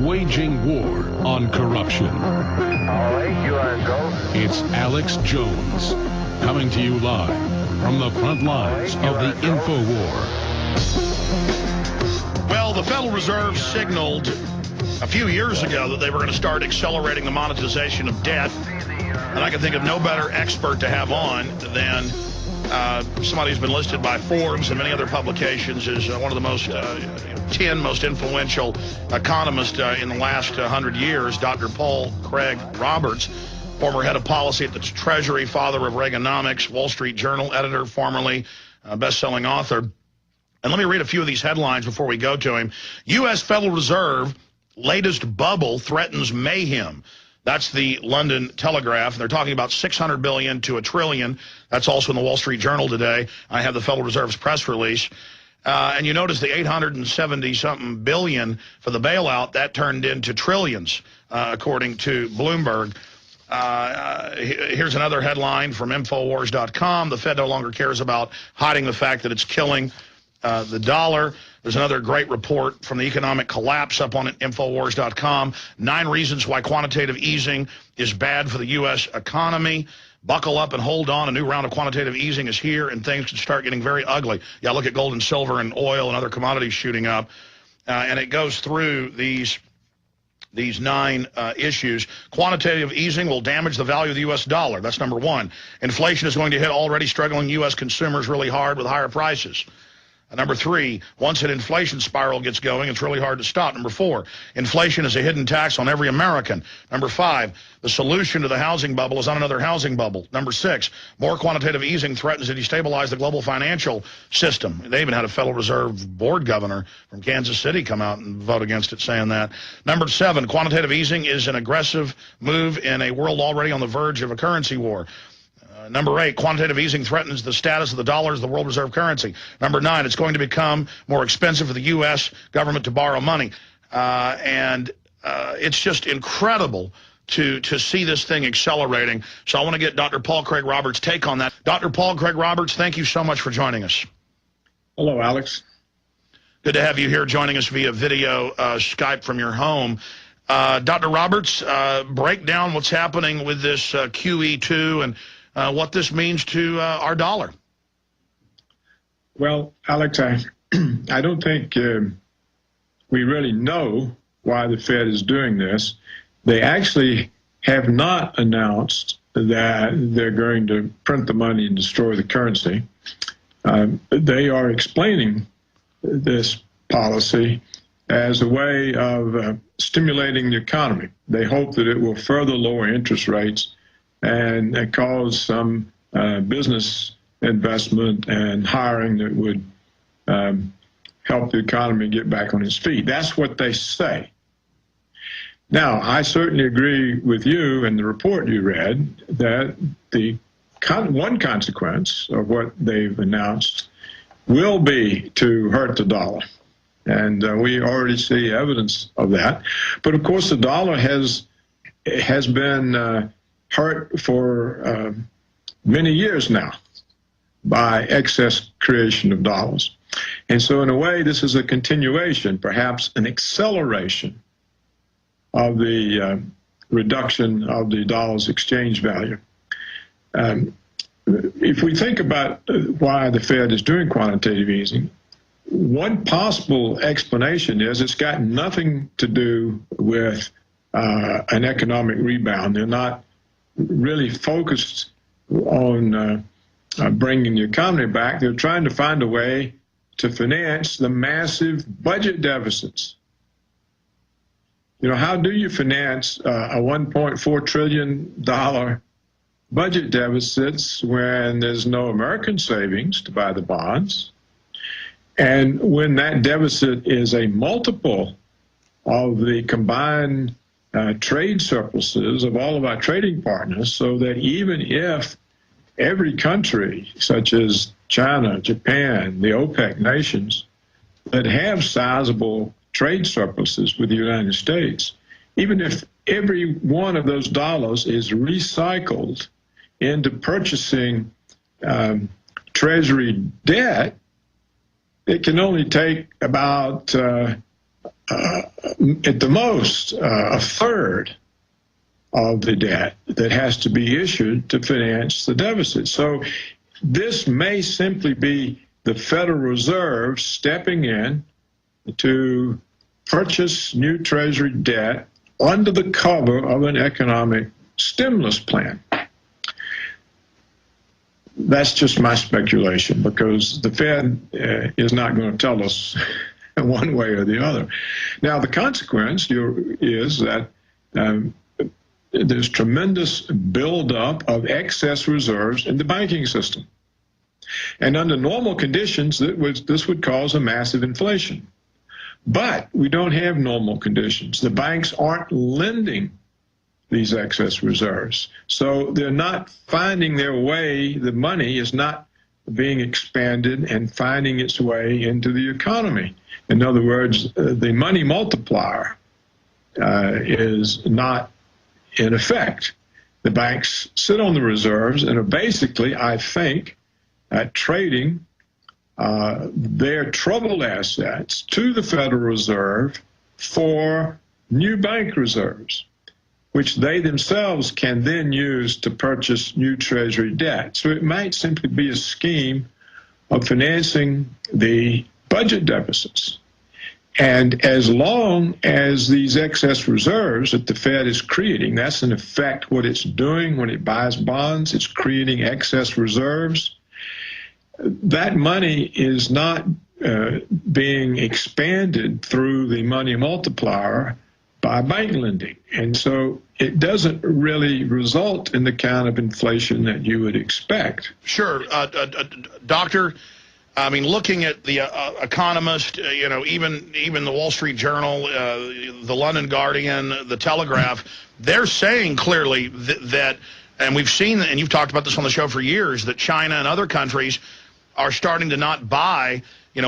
Waging war on corruption. It's Alex Jones, coming to you live from the front lines of the info war. Well, the Federal Reserve signaled a few years ago that they were going to start accelerating the monetization of debt. And I can think of no better expert to have on than somebody who's been listed by Forbes and many other publications as one of the most 10 most influential economists in the last 100 years, Dr. Paul Craig Roberts, former head of policy at the Treasury, father of Reaganomics, Wall Street Journal editor, formerly best-selling author. And let me read a few of these headlines before we go to him. U.S. Federal Reserve latest bubble threatens mayhem. That's the London Telegraph. They're talking about $600 billion to $1 trillion. That's also in the Wall Street Journal today. I have the Federal Reserve's press release. And you notice the 870-something billion for the bailout, that turned into trillions, according to Bloomberg. Here's another headline from Infowars.com. The Fed no longer cares about hiding the fact that it's killing the dollar. There's another great report from the economic collapse up on Infowars.com. 9 reasons why quantitative easing is bad for the U.S. economy. Buckle up and hold on. A new round of quantitative easing is here, and things could start getting very ugly. Yeah, look at gold and silver and oil and other commodities shooting up. And it goes through these 9 issues. Quantitative easing will damage the value of the U.S. dollar. That's number 1. Inflation is going to hit already struggling U.S. consumers really hard with higher prices. Number 3, once an inflation spiral gets going, it's really hard to stop. Number 4, inflation is a hidden tax on every American. Number 5, the solution to the housing bubble is not another housing bubble. Number 6, more quantitative easing threatens to destabilize the global financial system. They even had a Federal Reserve board governor from Kansas City come out and vote against it, saying that. Number 7, quantitative easing is an aggressive move in a world already on the verge of a currency war. Number 8, quantitative easing threatens the status of the dollar as the world reserve currency. Number 9, it's going to become more expensive for the U.S. government to borrow money. It's just incredible to see this thing accelerating. So I want to get Dr. Paul Craig Roberts' take on that. Dr. Paul Craig Roberts, thank you so much for joining us. Hello, Alex. Good to have you here joining us via video Skype from your home. Dr. Roberts, break down what's happening with this QE2 and what this means to our dollar. Well, Alex, I don't think we really know why the Fed is doing this. They actually have not announced that they're going to print the money and destroy the currency. They are explaining this policy as a way of stimulating the economy. They hope that it will further lower interest rates and cause some business investment and hiring that would help the economy get back on its feet. That's what they say. Now, I certainly agree with you and the report you read that the one consequence of what they've announced will be to hurt the dollar. And we already see evidence of that. But, of course, the dollar has been hurt for many years now by excess creation of dollars. And so in a way, this is a continuation, perhaps an acceleration of the reduction of the dollar's exchange value. If we think about why the Fed is doing quantitative easing, one possible explanation is it's got nothing to do with an economic rebound. They're not really focused on bringing the economy back. They're trying to find a way to finance the massive budget deficits. You know, how do you finance a $1.4 trillion budget deficits when there's no American savings to buy the bonds? And when that deficit is a multiple of the combined trade surpluses of all of our trading partners, so that even if every country, such as China, Japan, the OPEC nations, that have sizable trade surpluses with the United States, even if every one of those dollars is recycled into purchasing Treasury debt, it can only take about, at the most, a third of the debt that has to be issued to finance the deficit. So this may simply be the Federal Reserve stepping in to purchase new Treasury debt under the cover of an economic stimulus plan. That's just my speculation, because the Fed is not going to tell us one way or the other. Now, the consequence is that there's tremendous buildup of excess reserves in the banking system. And under normal conditions, this would cause a massive inflation. But we don't have normal conditions. The banks aren't lending these excess reserves. So they're not finding their way. The money is not being expanded and finding its way into the economy. In other words, the money multiplier is not in effect. The banks sit on the reserves and are basically, I think, trading their troubled assets to the Federal Reserve for new bank reserves, which they themselves can then use to purchase new Treasury debt. So it might simply be a scheme of financing the budget deficits. And as long as these excess reserves that the Fed is creating, that's in effect what it's doing when it buys bonds, it's creating excess reserves. That money is not being expanded through the money multiplier by bank lending. And so it doesn't really result in the kind of inflation that you would expect. Sure. Doctor, I mean, looking at the Economist, even the Wall Street Journal, the London Guardian, the Telegraph, they're saying clearly that, and we've seen, and you've talked about this on the show for years, that China and other countries are starting to not buy,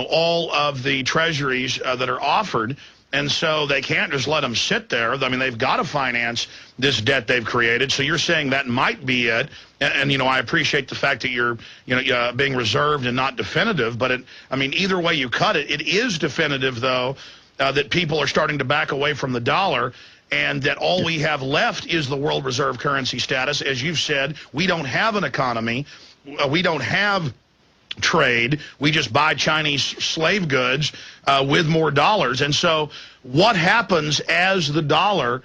all of the treasuries that are offered. And so they can't just let them sit there. I mean, they've got to finance this debt they've created. So you're saying that might be it. And I appreciate the fact that you're, being reserved and not definitive. But, either way you cut it, it is definitive, though, that people are starting to back away from the dollar, and that all we have left is the world reserve currency status. As you've said, we don't have an economy. We don't have trade. We just buy Chinese slave goods with more dollars. And so what happens as the dollar,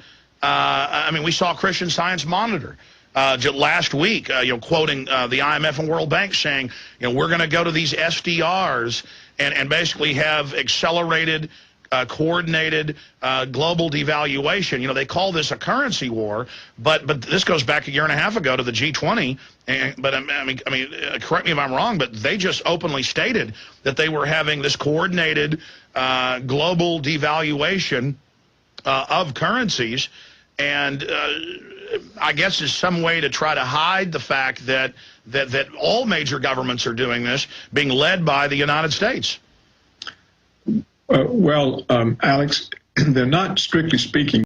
we saw Christian Science Monitor last week, quoting the IMF and World Bank saying, we're going to go to these SDRs and basically have accelerated, coordinated global devaluation. They call this a currency war, but this goes back a year and a half ago to the G20. But correct me if I'm wrong, but they just openly stated that they were having this coordinated global devaluation of currencies, and I guess is some way to try to hide the fact that all major governments are doing this, being led by the United States. Alex, they're not, strictly speaking,